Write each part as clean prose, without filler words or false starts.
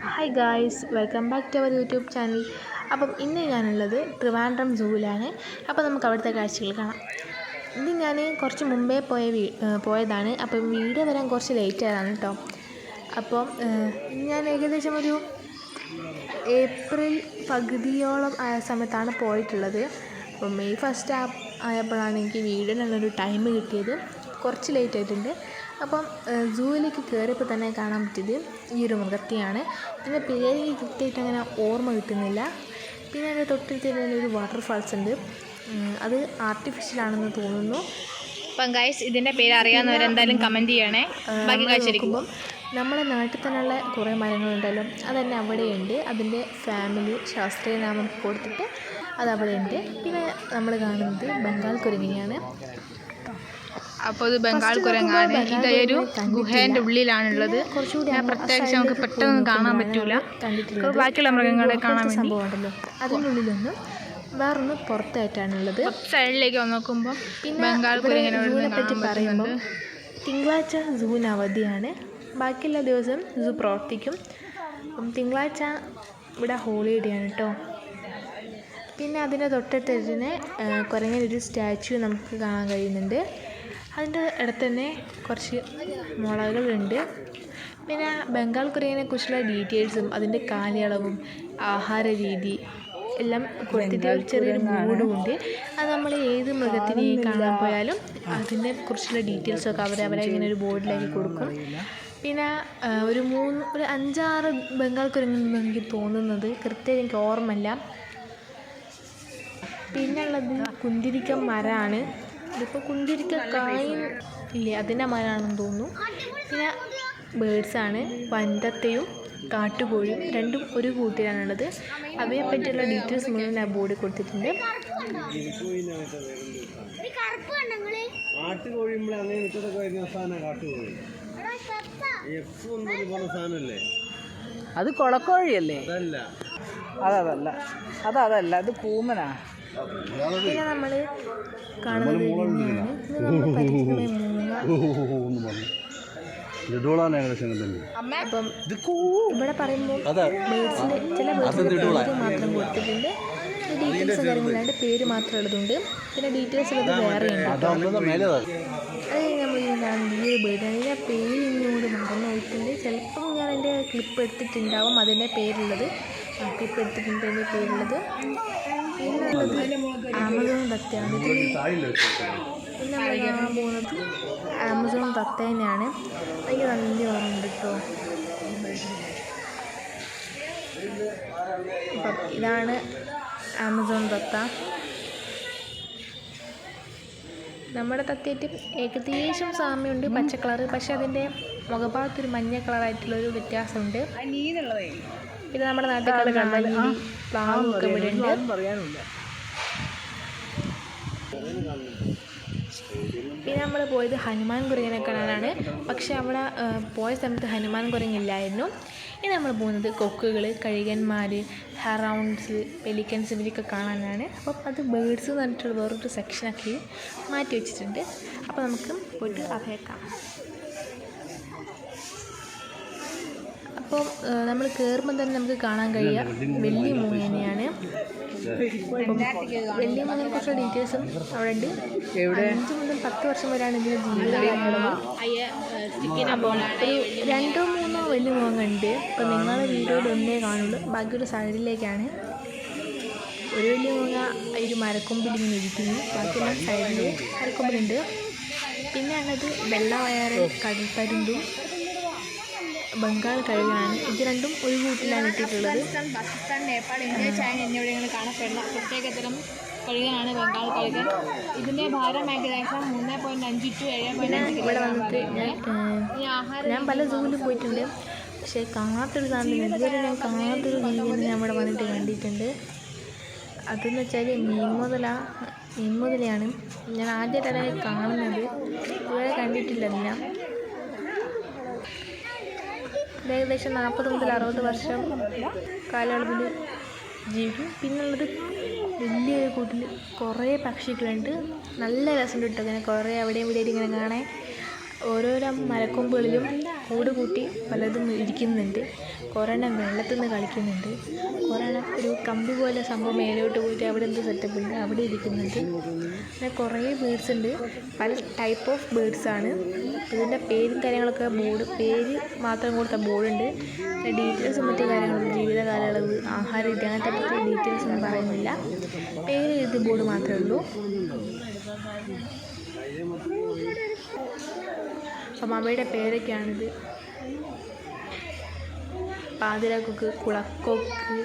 Hi guys, welcome back to our YouTube channel. അപ്പം ഇന്ന് ഞാനുള്ളത് ട്രിവാൻഡ്രം സൂവിലാണ്. അപ്പോൾ നമുക്ക് അവിടുത്തെ കാഴ്ചകൾ കാണാം. ഇത് ഞാൻ കുറച്ച് മുമ്പേ പോയതാണ്. അപ്പം വീഡിയോ വരാൻ കുറച്ച് ലേറ്റ് ആയതാണ് കേട്ടോ. അപ്പം ഞാൻ ഏകദേശം ഒരു ഏപ്രിൽ പകുതിയോളം ആയ സമയത്താണ് പോയിട്ടുള്ളത്. അപ്പം മെയ് ഫസ്റ്റ് ആയപ്പോഴാണ് എനിക്ക് വീഡിയോയിലുള്ളൊരു ടൈം കിട്ടിയത്. കുറച്ച് ലേറ്റ് ആയിട്ടുണ്ട്. അപ്പം സൂവിലേക്ക് കയറിയപ്പോൾ തന്നെ കാണാൻ പറ്റിയത് ഈ ഒരു മൃഗത്തെയാണ്. ഇതിൻ്റെ പേര് കൃത്യമായിട്ട് അങ്ങനെ ഓർമ്മ കിട്ടുന്നില്ല. പിന്നെ അതിൻ്റെ തൊട്ടടുത്ത് തന്നെ ഒരു വാട്ടർഫാൾസ് ഉണ്ട്. അത് ആർട്ടിഫിഷ്യലാണെന്ന് തോന്നുന്നു. അപ്പം ഗൈസ്, ഇതിൻ്റെ പേര് അറിയാവുന്നവരെന്തായാലും കമൻറ്റ് ചെയ്യണേ. നോക്കുമ്പം നമ്മളെ നാട്ടിൽ തന്നെയുള്ള കുറേ മരങ്ങളുണ്ടല്ലോ, അതന്നെ അവിടെയുണ്ട്. അതിൻ്റെ ഫാമിലി ശാസ്ത്രീയ നാമം കൊടുത്തിട്ട് അതവിടെയുണ്ട്. പിന്നെ നമ്മൾ കാണുന്നത് ബംഗാൾ കുരങ്ങിനെയാണ്. അപ്പോൾ ഇത് ബംഗാൾ കുരങ്ങാണ്. ഇതൊരു ഗുഹേൻ്റെ ഉള്ളിലാണുള്ളത്. പ്രത്യേകിച്ച് നമുക്ക് പെട്ടെന്ന് കാണാൻ പറ്റൂല. ബാക്കിയുള്ള മൃഗങ്ങളെ കാണാൻ സംഭവം ഉണ്ടല്ലോ, അതിൻ്റെ ഉള്ളിലൊന്നും വേറൊന്ന് പുറത്തായിട്ടാണുള്ളത്. സൈഡിലേക്ക് നോക്കുമ്പോൾ പിന്നെ ബംഗാൾ സൂവിനെ പറ്റി പറയുമ്പോൾ തിങ്കളാഴ്ച സൂവിന് അവധിയാണ്. ബാക്കിയുള്ള ദിവസം സൂ പ്രവർത്തിക്കും. അപ്പം തിങ്കളാഴ്ച ഇവിടെ ഹോളിഡേ ആണ് കേട്ടോ. പിന്നെ അതിൻ്റെ തൊട്ടടുത്ത് തന്നെ കുരങ്ങനൊരു സ്റ്റാച്യു നമുക്ക് കാണാൻ കഴിയുന്നുണ്ട്. അതിൻ്റെ അടുത്ത് തന്നെ കുറച്ച് മുളകളുണ്ട്. പിന്നെ ബംഗാൾ കുരങ്ങിനെ കുറിച്ചുള്ള ഡീറ്റെയിൽസും അതിൻ്റെ കാലയളവും ആഹാര രീതി എല്ലാം കൊടുത്തിട്ട് ചെറിയൊരു ബോർഡുമുണ്ട്. അത് നമ്മൾ ഏത് മൃഗത്തിനെയും കാണാൻ പോയാലും അതിനെ കുറിച്ചുള്ള ഡീറ്റെയിൽസൊക്കെ അവരെ ഇങ്ങനെ ഒരു ബോർഡിലേക്ക് കൊടുക്കും. പിന്നെ ഒരു 5-6 ബംഗാൾ കുരങ്ങെന്ന് എനിക്ക് തോന്നുന്നത്, കൃത്യമായിട്ട് എനിക്ക് ഓർമ്മയില്ല. പിന്നെ ഉള്ളത് കുന്തിരിക്ക മരമാണ്. ഇതിപ്പോൾ കുന്തിരിക്ക കായ് ഇല്ലേ, അതിൻ്റെ മരമാണെന്ന് തോന്നുന്നു. പിന്നെ ബേഡ്സാണ്, വൻതത്തയും കാട്ടുകോഴിയും രണ്ടും ഒരു കൂട്ടിലാണുള്ളത്. അവയെ പറ്റിയുള്ള ഡീറ്റെയിൽസ് മുഴുവൻ ആ ബോർഡിൽ കൊടുത്തിട്ടുണ്ട്. അത് കൊളക്കോഴിയല്ലേ? അതല്ല, അത് കൂമനാ. പിന്നെ നമ്മൾ കാണുന്നത് അപ്പം ഇവിടെ പറയുമ്പോൾ ബേഡ്സിൻ്റെ ചില ബേഡ്സിൻ്റെ പേര് മാത്രം കൊടുത്തിട്ടുണ്ട്. ഡീറ്റെയിൽസ് കാര്യങ്ങളിലാണ്ട് പേര് മാത്രം ഉള്ളതുണ്ട്. പിന്നെ ഡീറ്റെയിൽസ് ഉള്ളത് വേറെയുണ്ട്. അത് നമ്മൾ ഈ ഒരു ബേഡ് അതിൻ്റെ പേര് ഇങ്ങോട്ട് മറന്നു പോയിട്ടുണ്ട്. ചിലപ്പം ഞാൻ അതിൻ്റെ ക്ലിപ്പ് എടുത്തിട്ടുണ്ടാവും അതിൻ്റെ പേരുള്ളത്. ക്ലിപ്പ് എടുത്തിട്ടുണ്ട് അതിൻ്റെ പേരുള്ളത്. പിന്നുള്ളത് ആമസോൺ തത്തയാണ്. പിന്നെ നമ്മൾ കാണാൻ പോകുന്നത് ആമസോൺ തത്ത തന്നെയാണ്. എനിക്ക് നല്ല ഓർമ്മയുണ്ട് കേട്ടോ. അപ്പം ഇതാണ് ആമസോൺ തത്ത. നമ്മുടെ തത്തയായിട്ട് ഏകദേശം സാമ്യമുണ്ട്, പച്ച കളറ്. പക്ഷെ അതിൻ്റെ മുഖഭാഗത്തൊരു മഞ്ഞ കളറായിട്ടുള്ളൊരു വ്യത്യാസമുണ്ട്. പിന്നെ നമ്മുടെ നാട്ടിൽ കാണുന്ന പ്ലാവും ഒക്കെ ഇവിടെ ഉണ്ട്. പിന്നെ നമ്മൾ പോയത് ഹനുമാൻ കുരങ്ങിനെ കാണാനാണ്. പക്ഷെ അവിടെ പോയ സമയത്ത് ഹനുമാൻ കുരങ്ങില്ലായിരുന്നു. ഇനി നമ്മൾ പോകുന്നത് കൊക്കുകൾ, കഴുകന്മാർ, ഹറൗണ്ട്സ്, പെലിക്കൻസ് ഇവരൊക്കെ കാണാനാണ്. അപ്പം അത് ബേഡ്സ് എന്ന് പറഞ്ഞിട്ടുള്ള വേറൊരു സെക്ഷനൊക്കെ മാറ്റി വെച്ചിട്ടുണ്ട്. അപ്പോൾ നമുക്ക് പോയിട്ട് അവയേക്കാം. അപ്പോൾ നമ്മൾ കയറുമ്പോൾ തന്നെ നമുക്ക് കാണാൻ കഴിയുക വെള്ളി മൂങ്ങേനെയാണ്. വെള്ളി മൂങ്ങിനെ കുറിച്ചുള്ള ഡീറ്റെയിൽസും അവിടെ ഉണ്ട്. 5 മുതൽ 10 വർഷം വരെയാണ് ഇതിൻ്റെ ജീവിതകാലയളവ്. അപ്പം 2-3 വെള്ളി മൂങ്ങ ഉണ്ട്. അപ്പം നിങ്ങളുടെ വീഡിയോയിൽ ഒന്നേ കാണുള്ളൂ, ബാക്കിയൊരു സൈഡിലേക്കാണ്. ഒരു വെള്ളി മൂങ്ങ ഒരു മരക്കൊമ്പിൽ ഇങ്ങനെ ഇരിക്കുന്നു, ബാക്കിയെല്ലാം സൈഡിൽ മരക്കൊമ്പിലുണ്ട്. പിന്നെ ഉള്ളത് വെള്ളവയറ്, കടൽപ്പരുന്തും ബംഗാൾ കഴുകനാണ്. ഇത് രണ്ടും ഒരു കൂട്ടിലാണ് ഇട്ടിട്ടുള്ളത്. പാകിസ്ഥാൻ, നേപ്പാൾ, ഇന്ത്യ, ചൈന എന്നിവിടങ്ങളിൽ കാണപ്പെടുന്ന പ്രത്യേകതരം കഴുകനാണ് ബംഗാൾ കഴുകൻ. ഇതിൻ്റെ ഭാരം ഏകദേശം 3.5 to 7.5 ഇവിടെ വന്നിട്ട് ഞാൻ പല സൂവിലും പോയിട്ടുണ്ട്. പക്ഷേ കാണാത്തൊരു സാധനം, ഇതുവരെ ഞാൻ കാണാത്തൊരു ജീവിയെ ഞാൻ ഇവിടെ വന്നിട്ട് കണ്ടിട്ടുണ്ട്. അതെന്ന് വെച്ചാൽ മീൻമുതലയാണ്. ഞാൻ ആദ്യമായിട്ടാണ് കാണുന്നത്, ഇതുവരെ കണ്ടിട്ടില്ല. ഏകദേശം 40 മുതൽ 60 വർഷം കാലയളവിൽ ജീവിക്കും. പിന്നുള്ളത് വലിയൊരു കൂട്ടിൽ കുറേ പക്ഷികളുണ്ട്. നല്ല രസമുണ്ട് കേട്ടോ. ഇങ്ങനെ കുറേ അവിടെയും ഇവിടെയും ഇങ്ങനെ കാണാൻ. ഓരോരോ മരക്കൊമ്പുകളിലും കൂട് കൂട്ടി പലതും ഇരിക്കുന്നുണ്ട്. കുറേ എണ്ണം വെള്ളത്തിൽ നിന്ന് കളിക്കുന്നുണ്ട്. കുറേ എണ്ണം ഒരു കമ്പി പോലെ സംഭവം മേലോട്ട് പോയിട്ട് അവിടെ എന്ത് സെറ്റപ്പ് ഉണ്ട് അവിടെ ഇരിക്കുന്നുണ്ട്. പിന്നെ കുറേ ബേഡ്സ് ഉണ്ട്, പല ടൈപ്പ് ഓഫ് ബേഡ്സാണ്. ഇതിൻ്റെ പേരും കാര്യങ്ങളൊക്കെ പേര് മാത്രം കൊടുത്ത ബോർഡുണ്ട്. പിന്നെ ഡീറ്റെയിൽസും മറ്റു കാര്യങ്ങളും ജീവിത കാലയളവ്, ആഹാരം, ഇത് അങ്ങനത്തെ പറ്റി ഡീറ്റെയിൽസ് ഒന്നും പറയുന്നില്ല. പേര് എഴുതിയ ബോർഡ് മാത്രമേ ഉള്ളൂ. അപ്പം അവയുടെ പേരൊക്കെയാണിത്: പാതിരാക്കൊക്ക്, കുളക്കൊക്ക്,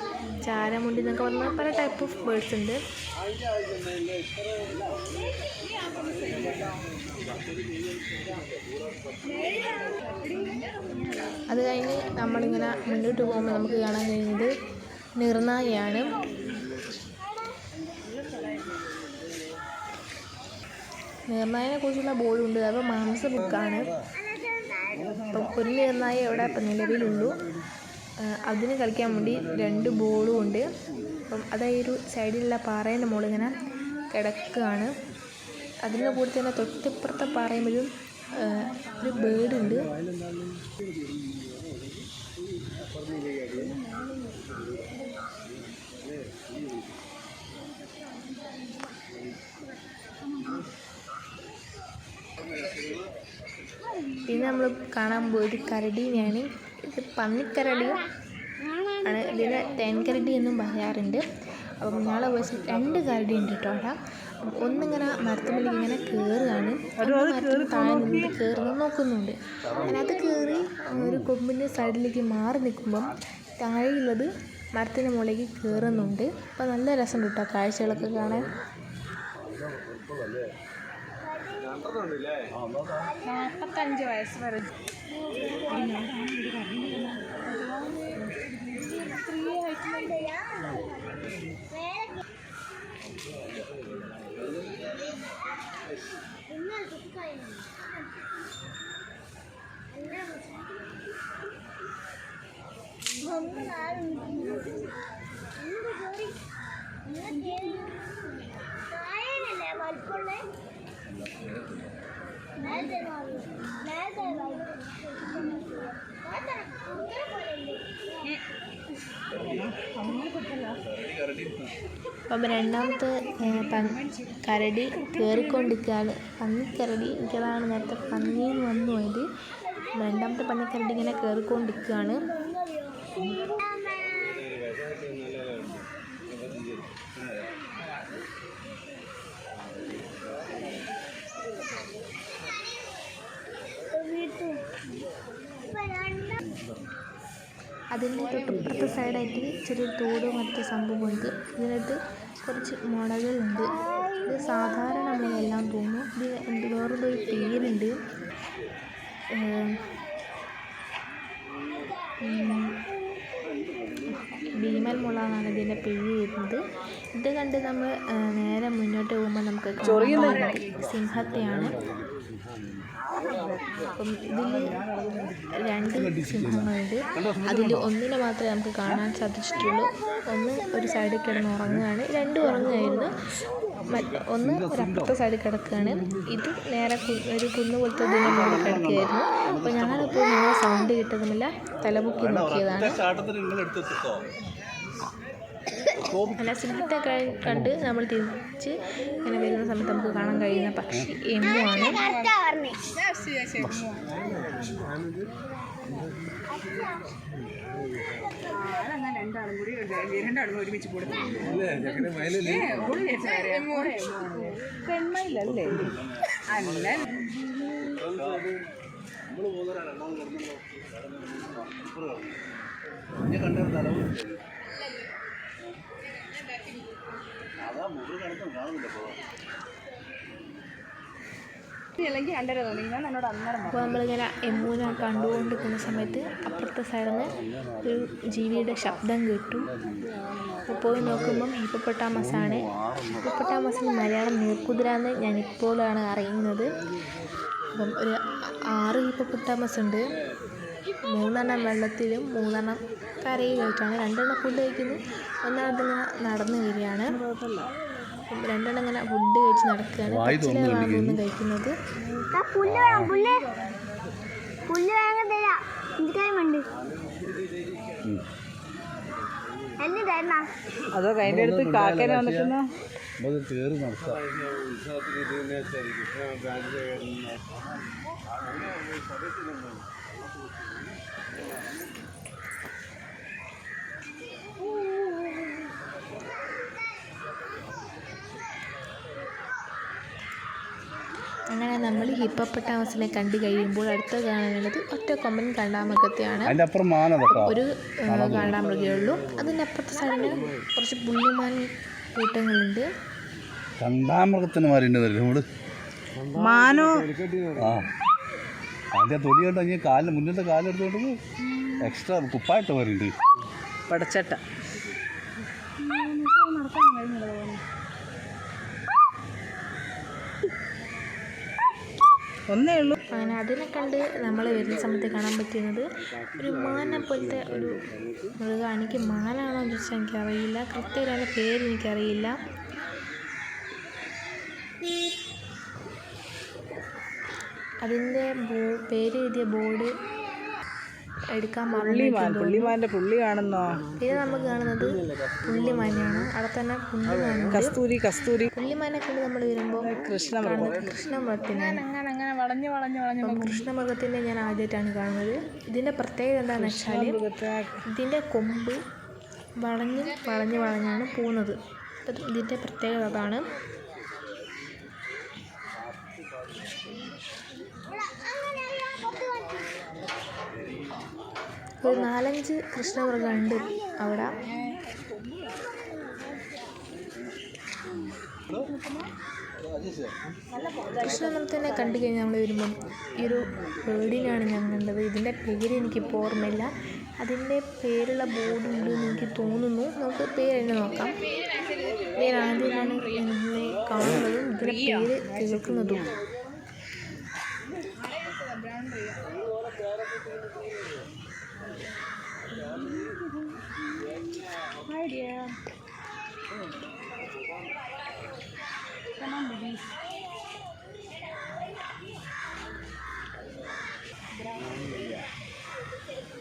ചാരമുണ്ടി എന്നൊക്കെ പറഞ്ഞാൽ പല ടൈപ്പ് ഓഫ് ബേഡ്സ് ഉണ്ട്. അത് കഴിഞ്ഞ് നമ്മളിങ്ങനെ മുന്നോട്ട് പോകുമ്പോൾ നമുക്ക് കാണാൻ കഴിയുന്നത് നീർനായയാണ്. നീർനായനെ കുറിച്ചുള്ള ബോർഡുണ്ട്. അത് മാംസ ബുക്കാണ്. അപ്പം ഒരു നീർനായ ഇവിടെ ഇപ്പം നിലവിലുള്ളൂ. അതിന് കളിക്കാൻ വേണ്ടി 2 ബോളും ഉണ്ട്. അപ്പം അതൊരു സൈഡിലുള്ള പാറേൻ്റെ മുകളിൽ ഇങ്ങനെ കിടക്കുകയാണ്. അതിൻ്റെ കൂടെ തന്നെ തൊട്ടിപ്പുറത്തെ പാറയുമ്പോഴും ഒരു ബേർഡുണ്ട്. പിന്നെ നമ്മൾ കാണാൻ പോയത് കരടീനെയാണ്. ഇത് പന്നിക്കരടിയും ആണ്. ഇതിനെ തേൻകരടി എന്നും പറയാറുണ്ട്. അപ്പം ഞങ്ങളെ വയസ്സിൽ 2 കരടി ഉണ്ട് കേട്ടോ അവിടെ. ഒന്നിങ്ങനെ മരത്തുമ്പിലേക്ക് ഇങ്ങനെ കയറുകയാണ്, മരത്തിന് താഴെ നിന്ന് കയറുന്നത് നോക്കുന്നുണ്ട്. അതിനകത്ത് കയറി ഒരു കൊമ്പിൻ്റെ സൈഡിലേക്ക് മാറി നിൽക്കുമ്പം താഴെയുള്ളത് മരത്തിൻ്റെ മുകളിലേക്ക് കയറുന്നുണ്ട്. അപ്പോൾ നല്ല രസമുണ്ട് കേട്ടോ കാഴ്ചകളൊക്കെ കാണാൻ. 45 വയസ്സ് വരെ അപ്പം രണ്ടാമത്തെ കരടി കയറിക്കൊണ്ടിരിക്കുകയാണ്. പന്നിക്കരടി, എനിക്കതാണ് നേരത്തെ പന്നിന്ന് വന്നു പോയത്. രണ്ടാമത്തെ പന്നിക്കരടി ഇങ്ങനെ കയറിക്കൊണ്ടിരിക്കുകയാണ്. അതിൻ്റെ തൊട്ടിപ്പുറത്തെ സൈഡായിട്ട് ചെറിയൊരു തോട് മറ്റു സംഭവമുണ്ട്. ഇതിനകത്ത് കുറച്ച് മുളകളുണ്ട്. ഇത് സാധാരണ മുളയെല്ലാം തോന്നുന്നു. ഇത് വേറൊരു പേരുണ്ട്, ഭീമൻ മുള എന്നാണ് ഇതിൻ്റെ പേര് വരുന്നത്. ഇത് കണ്ട് നമ്മൾ നേരെ മുന്നോട്ട് പോകുമ്പോൾ നമുക്ക് കാണാൻ സിംഹത്തെയാണ്. അപ്പം ഇതിൽ 2 സിംഹങ്ങളുണ്ട്. അതിൽ ഒന്നിനെ മാത്രമേ നമുക്ക് കാണാൻ സാധിച്ചിട്ടുള്ളൂ. ഒന്ന് ഒരു സൈഡിൽ കിടന്ന് ഉറങ്ങുകയാണ്, 2 ഉറങ്ങുകയായിരുന്നു. ഒന്ന് ഒരപ്പുറത്തെ സൈഡിൽ കിടക്കുകയാണ്. ഇത് നേരെ ഒരു കുന്ന് പോലത്തെ ഇതിൻ്റെ മുകളിൽ കിടക്കുകയായിരുന്നു. അപ്പോൾ ഞങ്ങളിപ്പോൾ ഞങ്ങൾ സൗണ്ട് കിട്ടുന്നുമില്ല, തലമുക്കി നോക്കിയതാണ്. അല്ല, സിംഹത്തെ കണ്ട് നമ്മൾ തിരിച്ച് ഇങ്ങനെ വരുന്ന സമയത്ത് നമുക്ക് കാണാൻ കഴിയുന്ന പക്ഷി എമ്മുവാണ്. പെൺമയിലല്ലേ? അല്ല, അപ്പോൾ നമ്മളിങ്ങനെ എമ്മൂനെ കണ്ടുകൊണ്ടിരിക്കുന്ന സമയത്ത് അപ്പുറത്തെ സൈഡിൽ നിന്ന് ഒരു ജീവിയുടെ ശബ്ദം കേട്ടു. അപ്പോൾ പോയി നോക്കുമ്പം ഹിപ്പോപ്പൊട്ടാമസാണ്. ഹിപ്പോപ്പൊട്ടാമസിന് മലയാളം നീർക്കുതിര എന്ന് ഞാനിപ്പോഴാണ് അറിയുന്നത്. അപ്പം ഒരു 6 ഹിപ്പോപ്പൊട്ടാമസ് ഉണ്ട്. 3 വെള്ളത്തിലും 3 കരയിലായിട്ടാണ്. 2 ഫുഡ് കഴിക്കുന്നു, 1 നടന്നു വരികയാണ്. 2 ഇങ്ങനെ ഫുഡ് കഴിച്ച് നടക്കുകയാണ്. പച്ചിലകളാണെന്ന് കഴിക്കുന്നത്. അതോ അതിൻ്റെ അടുത്ത് കാക്കേനെ വന്നിട്ടുന്ന കയറി നടത്താം. അങ്ങനെ നമ്മൾ ഹിപ്പോപ്പൊട്ടാമസിനെ കണ്ടു കഴിയുമ്പോൾ അടുത്ത കാണാനുള്ളത് ഒറ്റക്കൊമ്പൻ കാണ്ടാമൃഗത്തെയാണ്. ഒരു കാണ്ടാമൃഗമേ ഉള്ളൂ. അതിൻ്റെ അപ്പുറത്തെ സൈഡിൽ കുറച്ച് പുള്ളിമാൻ കൂട്ടങ്ങളുണ്ട്. കണ്ടാമൃഗത്തിന് മാറിണ്ട് മാനോ ആ അതിൻ്റെ തൊലി കൊണ്ട് കഴിഞ്ഞ് കാലിന് മുന്നത്തെ കാലെടുത്തോണ്ട് എക്സ്ട്രാ കുപ്പായിട്ട് മാറിണ്ട്. പടച്ചട്ട ഒന്നേ ഉള്ളൂ. അങ്ങനെ അതിനെ കണ്ട് നമ്മൾ വരുന്ന സമയത്ത് കാണാൻ പറ്റുന്നത് ഒരു മാനെ പോലത്തെ ഒരു മൃഗമാണ്. എനിക്ക് മാനാണോ എന്ന് ചോദിച്ചാൽ എനിക്കറിയില്ല. കൃത്യമായിട്ട് അതിൻ്റെ പേര് എനിക്കറിയില്ല. അതിൻ്റെ പേര് എഴുതിയ ബോർഡ് എടുക്കാൻ പുള്ളിമാൻ്റെ പുള്ളി കാണുന്നോ? ഇത് നമുക്ക് കാണുന്നത് പുള്ളിമാനാണ്. അവിടെ തന്നെ പുള്ളിമാനുണ്ട്. കസ്തൂരി പുള്ളിമാനെ കണ്ട് നമ്മൾ വരുമ്പോൾ കൃഷ്ണമൃഗത്തിനാണ്. കൃഷ്ണമൃഗത്തിനെ ഞാൻ ആദ്യമായിട്ടാണ് കാണുന്നത്. ഇതിൻ്റെ പ്രത്യേകത എന്താണെന്ന് വെച്ചാൽ ഇതിൻ്റെ കൊമ്പ് വളഞ്ഞാണ് പോകുന്നത്. ഇതിൻ്റെ പ്രത്യേകത അതാണ്. ഒരു 4-5 കൃഷ്ണമൃഗമുണ്ട് അവിടെ. കൃഷ്ണമൃഗത്തിനെ കണ്ടു കഴിഞ്ഞാൽ നമ്മൾ വരുമ്പം ഈ ഒരു ബേർഡിനാണ് ഞാൻ കണ്ടത്. ഇതിൻ്റെ പേര് എനിക്കിപ്പോൾ ഓർമ്മയില്ല. അതിൻ്റെ പേരുള്ള ബോർഡുണ്ട് എന്ന് എനിക്ക് തോന്നുന്നു. നമുക്ക് പേര് തന്നെ നോക്കാം. ഞാൻ ആദ്യമാണ് എന്നെ കാണുന്നതും ഇതിൻ്റെ പേര് കേൾക്കുന്നതും.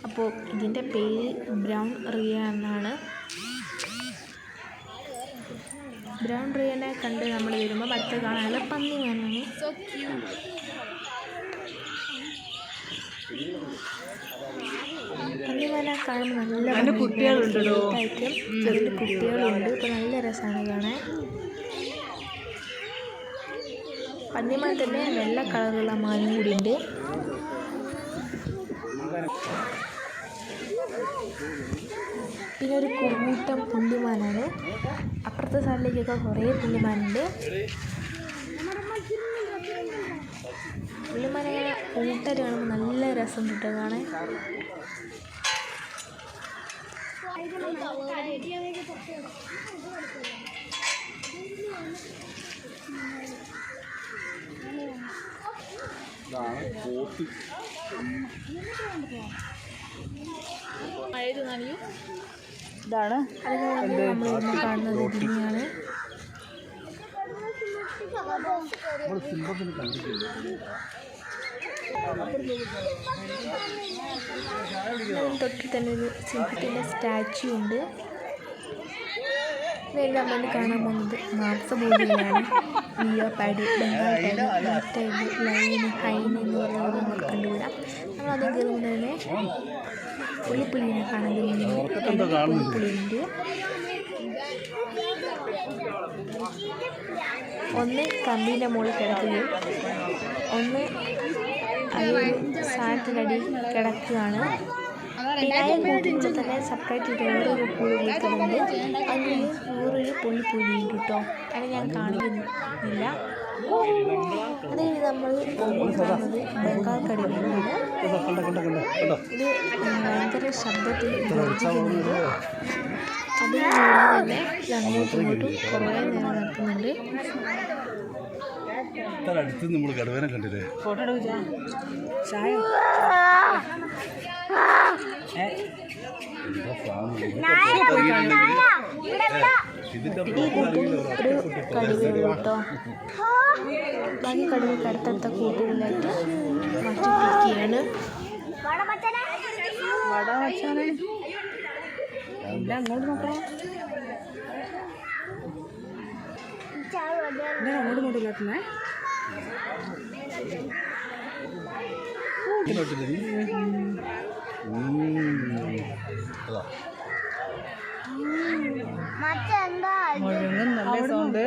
അപ്പോൾ ഇതിൻ്റെ പേര് ബ്രൗൺ റിയ എന്നാണ്. ബ്രൗൺ റിയനെ കണ്ട് നമ്മൾ വരുമ്പോൾ അടുത്ത് കാണാനുള്ള പന്നിമാനാണ്. പന്നിമാനെ കാണുമ്പോൾ നല്ല കുട്ടികളുണ്ട്. ചെറിയ കുട്ടികളുണ്ട്. ഇപ്പോൾ നല്ല രസമാണ് കാണാൻ. പന്നിമാൻ തന്നെ വെള്ള കളറുള്ള മാനും കൂടി ഉണ്ട്. പിന്നെ ഒരു കൂട്ടം പുള്ളിമാനാണ്. അപ്പുറത്തെ സൈഡിലേക്കൊക്കെ കുറേ പുള്ളിമാനുണ്ട്. പുള്ളിമാനെ കൂട്ടര് കാണുമ്പോൾ നല്ല രസം കിട്ടുക കാണാൻ. ഇതാണ് നമ്മൾ കാണുന്നത് ഇതിനെയാണ്. തൊട്ടിൽ തന്നെ ഒരു സിംഹത്തിൻ്റെ സ്റ്റാച്ചു ഉണ്ട്. ഇതെല്ലാം നമ്മൾ കാണാൻ പോകുന്നത് മാംസഭൂമിയാണ്. Leopard, Bengal tiger, black tiger, lion, hyena എന്ന് പറയുന്നത് നമുക്ക് കണ്ടുപിടാം. നമ്മൾ ആദ്യം കയറുമ്പോൾ തന്നെ പുള്ളിപ്പുള്ളിനെ കാണാൻ കഴിയുന്നുണ്ട്. പുള്ളിപ്പുള്ളിയുണ്ട്. ഒന്ന് കമ്പീൻ്റെ മുകളിൽ കിടക്കുകയും ഒന്ന് സാധനത്തിനടിയിൽ കിടക്കുകയാണ്. പിന്നെ കൂട്ടിൻ്റെ തന്നെ സെപ്പറേറ്റ് വേറൊരു പുഴി കിടക്കുന്നുണ്ട്. അതിൽ വേറൊരു പുള്ളിപ്പുള്ളിയുണ്ട് കേട്ടോ. അത് ഞാൻ കാണുന്നില്ല. അത് നമ്മൾ കാണുന്നത് ബംഗാൾ കടുവയാണ്. ഇത് ഭയങ്കര ശബ്ദത്തിൽ ഗർജിക്കുന്നുണ്ട്. അതിൽ തന്നെ അങ്ങോട്ടും ഇങ്ങോട്ടും കുറേ നേരം നടക്കുന്നുണ്ട്. അടുത്ത് നമ്മൾ കടുവേനെ കണ്ടില്ലേ? ഫോട്ടോ എടുക്കാ ചായ ഒരു കടുവയുള്ളൂ കേട്ടോ. ബാക്കി കടുവയ്ക്ക് അടുത്തടുത്ത കൂട്ടുകളിലായിട്ട് മാറ്റിപ്പിടിക്കുകയാണ്. വട വച്ചാണ് എല്ലാം അങ്ങോട്ട് നോക്കാം. അങ്ങോട്ടും ഇങ്ങോട്ടും ഇല്ലാത്തേ. മുഴുങ്ങും നല്ല സൗണ്ട്.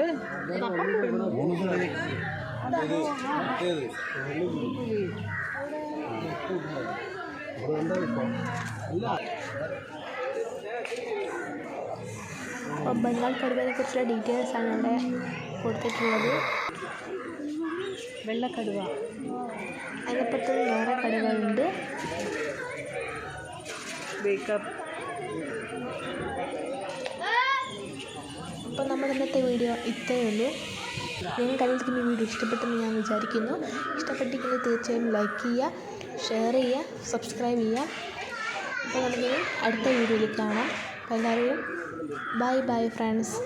അപ്പോൾ ബംഗാൾ കടുവയെ കുറിച്ചുള്ള ഡീറ്റെയിൽസാണ് അവിടെ കൊടുത്തിട്ടുള്ളത്. വെള്ളക്കടുവ. അതിനപ്പുറത്ത് വേറെ കടുവകളുണ്ട്. വേക്കപ്പ്. അപ്പോൾ നമ്മുടെ ഇന്നത്തെ വീഡിയോ ഇത്രയേ ഉള്ളൂ. നിങ്ങൾക്ക് എല്ലാവർക്കും ഈ വീഡിയോ ഇഷ്ടപ്പെട്ടെന്ന് ഞാൻ വിചാരിക്കുന്നു. ഇഷ്ടപ്പെട്ടിട്ടുണ്ടെങ്കിൽ തീർച്ചയായും ലൈക്ക് ചെയ്യുക, ഷെയർ ചെയ്യുക, സബ്സ്ക്രൈബ് ചെയ്യുക. അപ്പോൾ നമുക്കിനി അടുത്ത വീഡിയോയിൽ കാണാം. അപ്പോൾ എല്ലാവരും ബൈ ബൈ ഫ്രണ്ട്സ്.